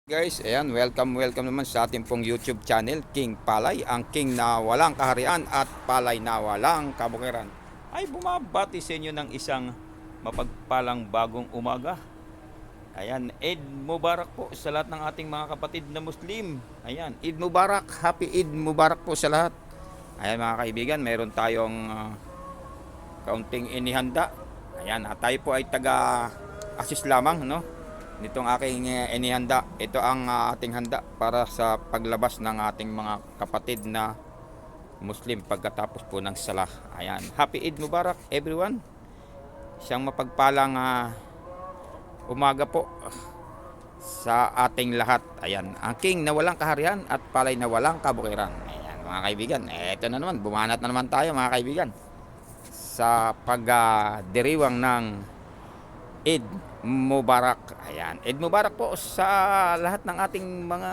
Guys, ayan, welcome naman sa ating pong YouTube channel, King Palay, ang king na walang kaharian at palay na walang kabukiran. Ay bumabati sa inyo ng isang mapagpalang bagong umaga. Ayan, Eid Mubarak po sa lahat ng ating mga kapatid na Muslim. Ayan, Eid Mubarak, Happy Eid Mubarak po sa lahat. Ayan mga kaibigan, meron tayong kaunting inihanda. Ayan, tayo po ay taga-assist lamang, no? Nitong aking inihanda. Ito ang ating handa para sa paglabas ng ating mga kapatid na Muslim pagkatapos po ng Salah. Ayan, Happy Eid Mubarak everyone. Siyang mapagpalang umaga po sa ating lahat. Ayan, ang king na walang kaharian at palay na walang kabukiran. Ayan mga kaibigan, eto na naman, bumanat na naman tayo mga kaibigan sa pagdiriwang ng Eid Mubarak. Ayan, Eid Mubarak po sa lahat ng ating mga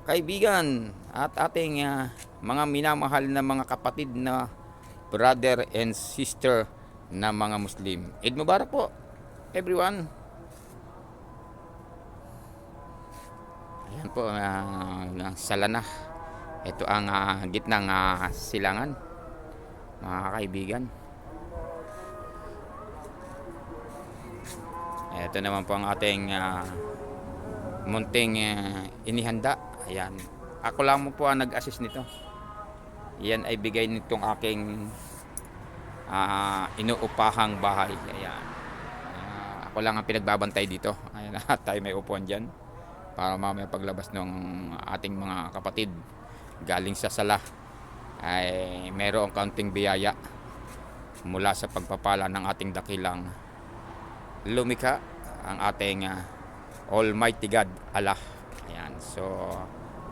kaibigan at ating mga minamahal na mga kapatid na brother and sister na mga Muslim. Eid Mubarak po everyone. Ayan po, sala na. Ito ang gitnang silangan mga kaibigan. Ito naman po ang ating munting inihanda. Ayan, ako lang po ang nag-assist nito. Yan ay bigay nitong aking inuupahang bahay. Ayan, ako lang ang pinagbabantay dito. Ayan, tayo may upuan dyan para mamaya paglabas ng ating mga kapatid galing sa sala ay mayroong kaunting biyaya mula sa pagpapala ng ating dakilang lumikha, ang ating Almighty God Allah. Ayan, so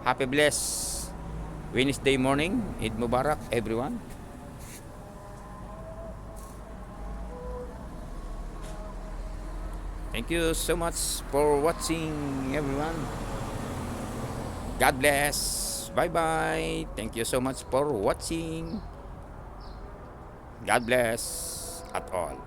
happy blessed Wednesday morning. Eid Mubarak everyone. Thank you so much for watching everyone. God bless. Bye bye. Thank you so much for watching. God bless at all.